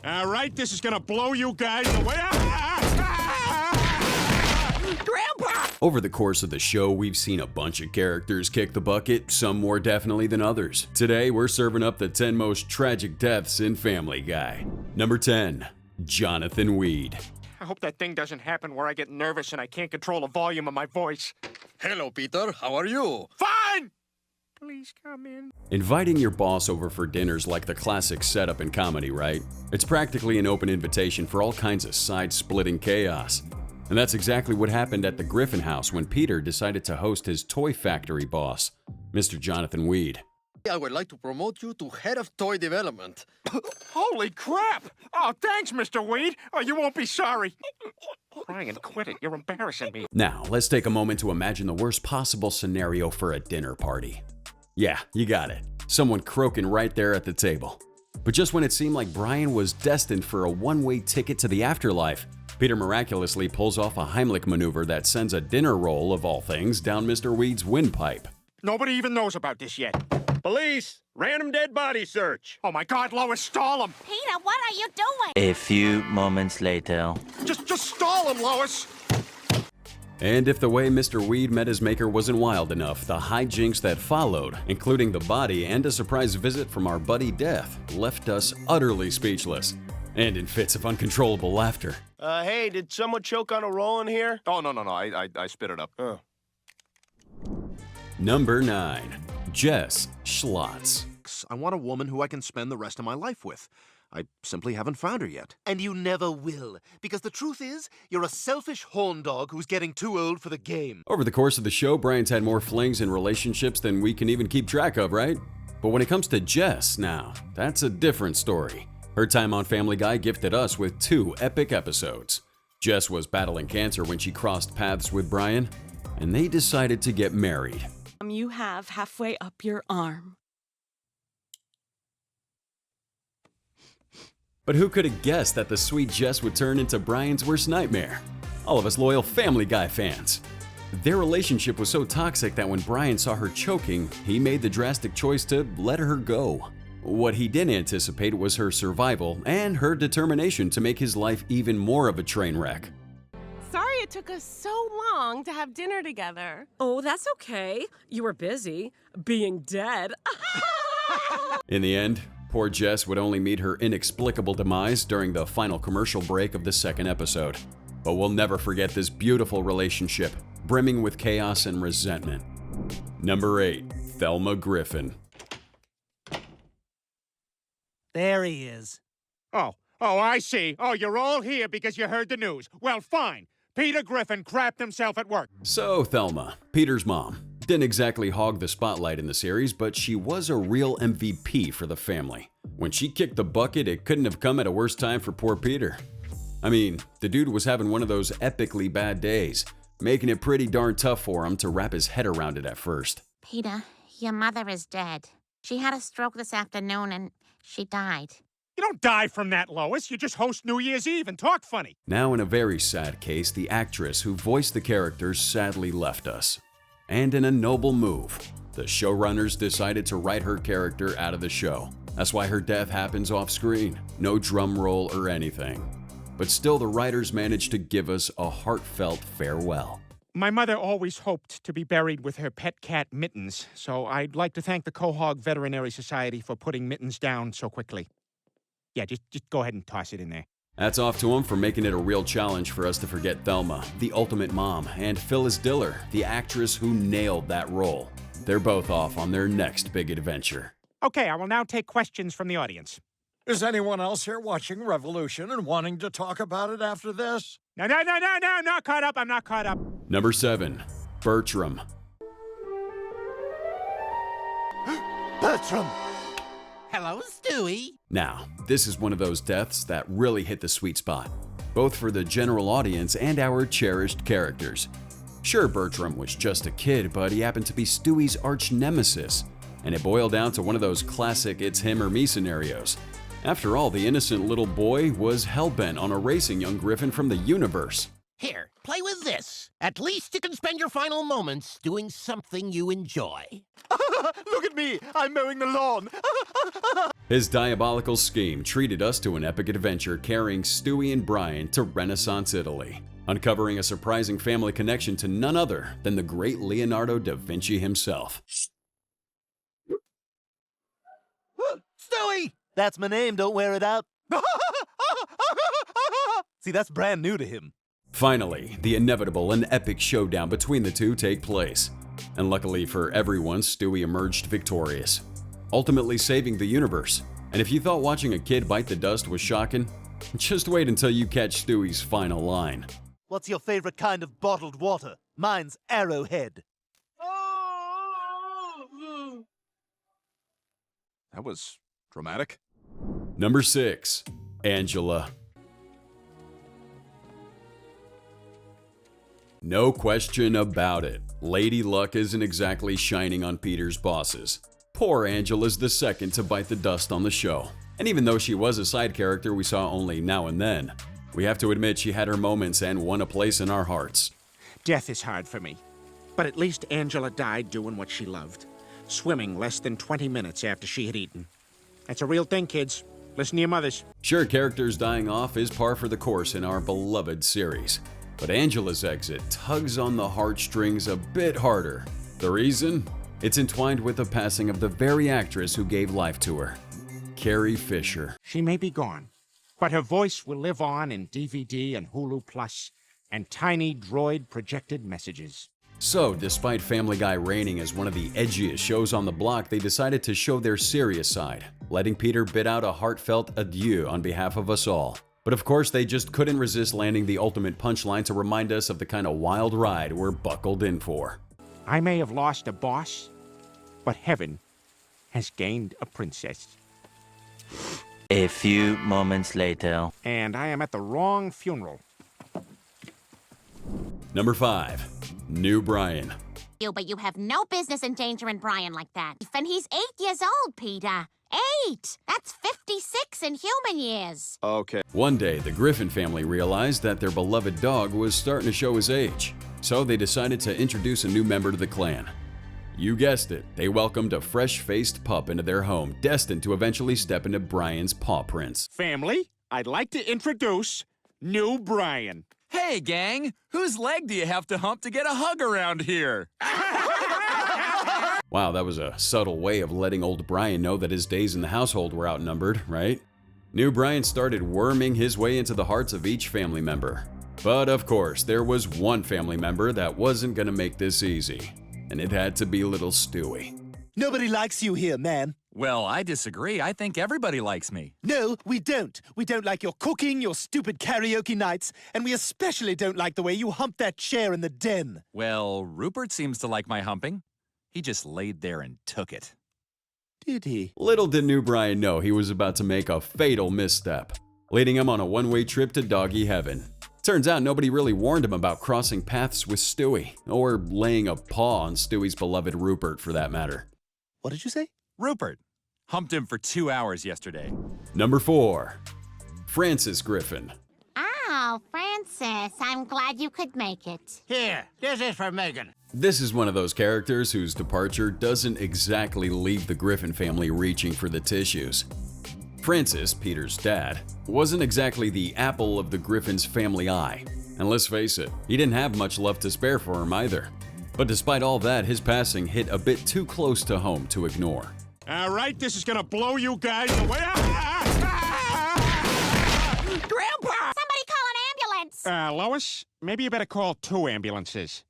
All right, this is gonna blow you guys away. Grandpa! Over the course of the show, we've seen a bunch of characters kick the bucket, some more definitely than others. Today, we're serving up the 10 most tragic deaths in Family Guy. Number 10. Jonathan Weed. I hope that thing doesn't happen where I get nervous and I can't control the volume of my voice. Hello, Peter. How are you? Fine! Please come in. Inviting your boss over for dinner's like the classic setup in comedy, right? It's practically an open invitation for all kinds of side-splitting chaos. And that's exactly what happened at the Griffin house when Peter decided to host his toy factory boss, Mr. Jonathan Weed. I would like to promote you to head of toy development. Holy crap! Oh, thanks, Mr. Weed. Oh, you won't be sorry. Brian, quit it. You're embarrassing me. Now, let's take a moment to imagine the worst possible scenario for a dinner party. Yeah, you got it. Someone croaking right there at the table. But just when it seemed like Brian was destined for a one-way ticket to the afterlife, Peter miraculously pulls off a Heimlich maneuver that sends a dinner roll, of all things, down Mr. Weed's windpipe. Nobody even knows about this yet. Police! Random dead body search! Oh my God, Lois, stall him! Peter, what are you doing? A few moments later. Just stall him, Lois! And if the way Mr. Weed met his maker wasn't wild enough, the hijinks that followed, including the body and a surprise visit from our buddy Death, left us utterly speechless and in fits of uncontrollable laughter. Hey, did someone choke on a roll in here? Oh, no. I spit it up. Oh. Number 9. Jess Schlotz. I want a woman who I can spend the rest of my life with. I simply haven't found her yet. And you never will, because the truth is, you're a selfish horn dog who's getting too old for the game. Over the course of the show, Brian's had more flings and relationships than we can even keep track of, right? But when it comes to Jess, now, that's a different story. Her time on Family Guy gifted us with 2 epic episodes. Jess was battling cancer when she crossed paths with Brian, and they decided to get married. You have halfway up your arm. But who could have guessed that the sweet Jess would turn into Brian's worst nightmare? All of us loyal Family Guy fans. Their relationship was so toxic that when Brian saw her choking, he made the drastic choice to let her go. What he didn't anticipate was her survival and her determination to make his life even more of a train wreck. Sorry it took us so long to have dinner together. Oh, that's okay. You were busy being dead. In the end, poor Jess would only meet her inexplicable demise during the final commercial break of the 2nd episode. But we'll never forget this beautiful relationship, brimming with chaos and resentment. Number 8. Thelma Griffin. There he is. Oh, I see. Oh, you're all here because you heard the news. Well, fine. Peter Griffin crapped himself at work. So, Thelma, Peter's mom, didn't exactly hog the spotlight in the series, but she was a real MVP for the family. When she kicked the bucket, it couldn't have come at a worse time for poor Peter. I mean, the dude was having one of those epically bad days, making it pretty darn tough for him to wrap his head around it at first. Peter, your mother is dead. She had a stroke this afternoon and she died. You don't die from that, Lois. You just host New Year's Eve and talk funny. Now, in a very sad case, the actress who voiced the characters sadly left us. And in a noble move, the showrunners decided to write her character out of the show. That's why her death happens off screen, no drum roll or anything. But still, the writers managed to give us a heartfelt farewell. My mother always hoped to be buried with her pet cat, Mittens, so I'd like to thank the Quahog Veterinary Society for putting Mittens down so quickly. Yeah, just go ahead and toss it in there. Hats off to them for making it a real challenge for us to forget Thelma, the ultimate mom, and Phyllis Diller, the actress who nailed that role. They're both off on their next big adventure. Okay, I will now take questions from the audience. Is anyone else here watching Revolution and wanting to talk about it after this? No, not caught up. I'm not caught up. Number 7. Bertram. Bertram! Hello, Stewie. Now, this is one of those deaths that really hit the sweet spot, both for the general audience and our cherished characters. Sure, Bertram was just a kid, but he happened to be Stewie's arch nemesis, and it boiled down to one of those classic it's him or me scenarios. After all, the innocent little boy was hell-bent on erasing young Griffin from the universe. Here, play with this. At least you can spend your final moments doing something you enjoy. Look at me! I'm mowing the lawn! His diabolical scheme treated us to an epic adventure carrying Stewie and Brian to Renaissance Italy, uncovering a surprising family connection to none other than the great Leonardo da Vinci himself. Stewie! That's my name, don't wear it out. See, that's brand new to him. Finally, the inevitable and epic showdown between the two take place. And luckily for everyone, Stewie emerged victorious, ultimately saving the universe. And if you thought watching a kid bite the dust was shocking, just wait until you catch Stewie's final line. What's your favorite kind of bottled water? Mine's Arrowhead. That was dramatic. Number 6. Angela. No question about it, Lady Luck isn't exactly shining on Peter's bosses. Poor Angela's the second to bite the dust on the show. And even though she was a side character we saw only now and then, we have to admit she had her moments and won a place in our hearts. Death is hard for me. But at least Angela died doing what she loved. Swimming less than 20 minutes after she had eaten. That's a real thing, kids. Listen to your mothers. Sure, characters dying off is par for the course in our beloved series. But Angela's exit tugs on the heartstrings a bit harder. The reason? It's entwined with the passing of the very actress who gave life to her, Carrie Fisher. She may be gone, but her voice will live on in DVD and Hulu Plus and tiny droid projected messages. So, despite Family Guy reigning as one of the edgiest shows on the block, they decided to show their serious side, letting Peter bid out a heartfelt adieu on behalf of us all. But of course, they just couldn't resist landing the ultimate punchline to remind us of the kind of wild ride we're buckled in for. I may have lost a boss, but heaven has gained a princess. A few moments later. And I am at the wrong funeral. Number 5. New Brian. But you have no business endangering Brian like that. And he's 8 years old, Peter. 8! That's 56 in human years. Okay. One day, the Griffin family realized that their beloved dog was starting to show his age, so they decided to introduce a new member to the clan. You guessed it, they welcomed a fresh-faced pup into their home, destined to eventually step into Brian's paw prints. Family, I'd like to introduce New Brian. Hey, gang! Whose leg do you have to hump to get a hug around here? Wow, that was a subtle way of letting old Brian know that his days in the household were outnumbered, right? New Brian started worming his way into the hearts of each family member. But of course, there was one family member that wasn't gonna make this easy. And it had to be little Stewie. Nobody likes you here, man. Well, I disagree. I think everybody likes me. No, we don't. We don't like your cooking, your stupid karaoke nights, and we especially don't like the way you hump that chair in the den. Well, Rupert seems to like my humping. He just laid there and took it. Did he? Little did New Brian know he was about to make a fatal misstep, leading him on a one-way trip to doggy heaven. Turns out nobody really warned him about crossing paths with Stewie, or laying a paw on Stewie's beloved Rupert for that matter. What did you say? Rupert. Humped him for 2 hours yesterday. Number 4. Francis Griffin. Oh, Francis, I'm glad you could make it. Here, this is for Megan. This is one of those characters whose departure doesn't exactly leave the Griffin family reaching for the tissues. Francis, Peter's dad, wasn't exactly the apple of the Griffin's family eye. And let's face it, he didn't have much love to spare for him either. But despite all that, his passing hit a bit too close to home to ignore. All right, this is gonna blow you guys away. Grandpa! Somebody call an ambulance! Lois, maybe you better call 2 ambulances.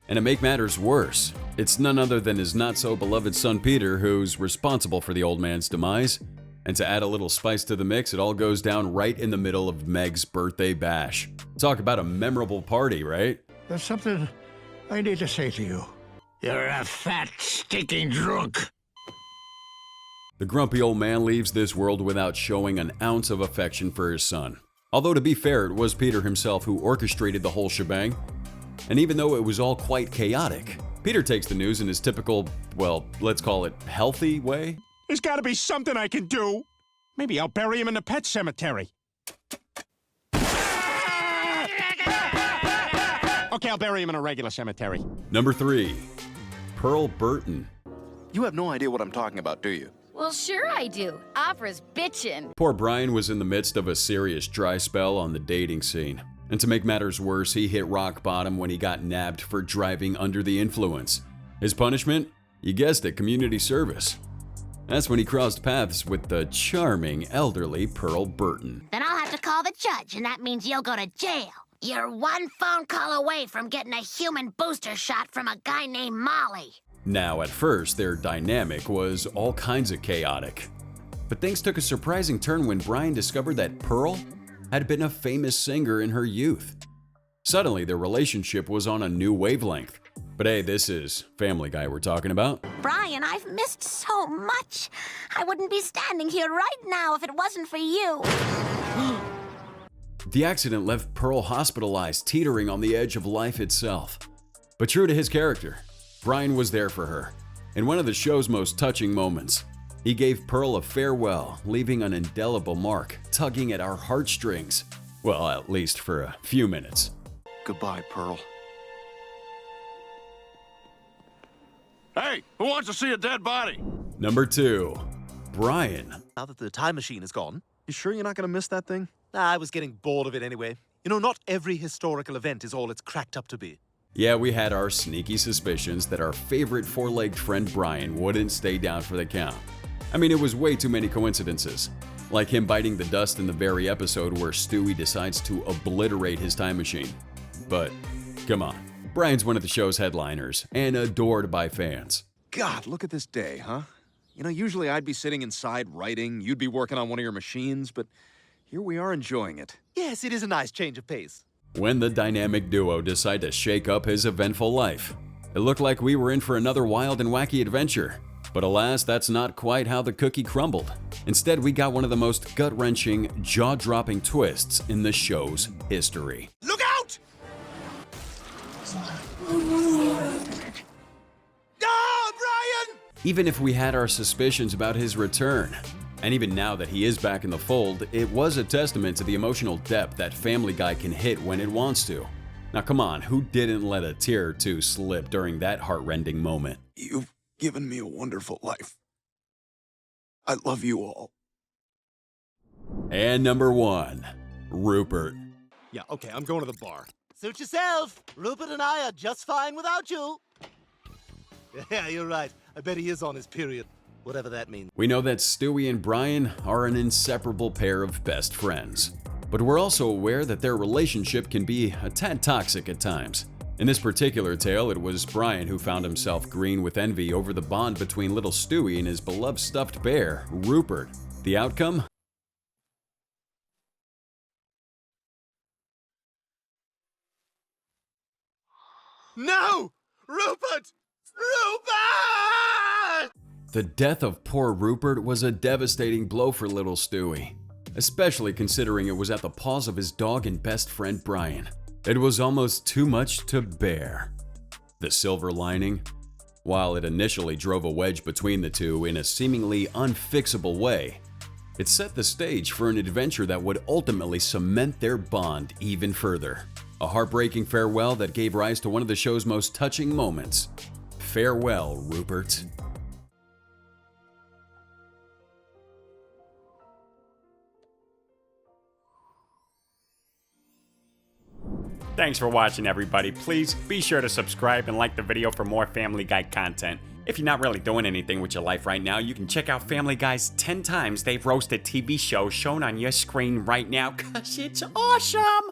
And to make matters worse, it's none other than his not-so-beloved son Peter who's responsible for the old man's demise. And to add a little spice to the mix, it all goes down right in the middle of Meg's birthday bash. Talk about a memorable party, right? There's something I need to say to you. You're a fat, stinking drunk. The grumpy old man leaves this world without showing an ounce of affection for his son. Although to be fair, it was Peter himself who orchestrated the whole shebang. And even though it was all quite chaotic, Peter takes the news in his typical, well, let's call it healthy way. There's gotta be something I can do. Maybe I'll bury him in the pet cemetery. Okay, I'll bury him in a regular cemetery. Number 3. Pearl Burton. You have no idea what I'm talking about, do you? Well, sure I do. Opera's bitchin'. Poor Brian was in the midst of a serious dry spell on the dating scene. And to make matters worse, he hit rock bottom when he got nabbed for driving under the influence. His punishment? You guessed it, community service. That's when he crossed paths with the charming, elderly Pearl Burton. Then I'll have to call the judge, and that means you'll go to jail. You're one phone call away from getting a human booster shot from a guy named Molly. Now, at first, their dynamic was all kinds of chaotic. But things took a surprising turn when Brian discovered that Pearl had been a famous singer in her youth. Suddenly, their relationship was on a new wavelength. But hey, this is Family Guy we're talking about. Brian, I've missed so much. I wouldn't be standing here right now if it wasn't for you. The accident left Pearl hospitalized, teetering on the edge of life itself. But true to his character, Brian was there for her. In one of the show's most touching moments, he gave Pearl a farewell, leaving an indelible mark, tugging at our heartstrings. Well, at least for a few minutes. Goodbye, Pearl. Hey, who wants to see a dead body? Number 2. Brian. Now that the time machine is gone, You sure you're not going to miss that thing? I was getting bored of it anyway. You know, not every historical event is all it's cracked up to be. Yeah, we had our sneaky suspicions that our favorite four-legged friend Brian wouldn't stay down for the count. I mean, it was way too many coincidences. Like him biting the dust in the very episode where Stewie decides to obliterate his time machine. But, come on. Brian's one of the show's headliners, and adored by fans. God, look at this day, huh? You know, usually I'd be sitting inside writing, you'd be working on one of your machines, but here we are enjoying it. Yes, it is a nice change of pace. When the dynamic duo decided to shake up his eventful life, it looked like we were in for another wild and wacky adventure. But alas, that's not quite how the cookie crumbled. Instead, we got one of the most gut-wrenching, jaw-dropping twists in the show's history. Look out! Oh, Brian! Even if we had our suspicions about his return, and even now that he is back in the fold, it was a testament to the emotional depth that Family Guy can hit when it wants to. Now come on, who didn't let a tear or two slip during that heart-rending moment? You've given me a wonderful life. I love you all. And number 1, Rupert. Yeah, okay, I'm going to the bar. Suit yourself. Rupert and I are just fine without you. Yeah, you're right. I bet he is on his period. Whatever that means. We know that Stewie and Brian are an inseparable pair of best friends. But we're also aware that their relationship can be a tad toxic at times. In this particular tale, it was Brian who found himself green with envy over the bond between little Stewie and his beloved stuffed bear, Rupert. The outcome? No! Rupert! Rupert! The death of poor Rupert was a devastating blow for little Stewie, especially considering it was at the paws of his dog and best friend Brian. It was almost too much to bear. The silver lining? While it initially drove a wedge between the two in a seemingly unfixable way, it set the stage for an adventure that would ultimately cement their bond even further. A heartbreaking farewell that gave rise to one of the show's most touching moments. Farewell, Rupert. Thanks for watching, everybody. Please be sure to subscribe and like the video for more Family Guy content. If you're not really doing anything with your life right now, you can check out Family Guy's 10 times they've roasted TV show shown on your screen right now, 'cause it's awesome!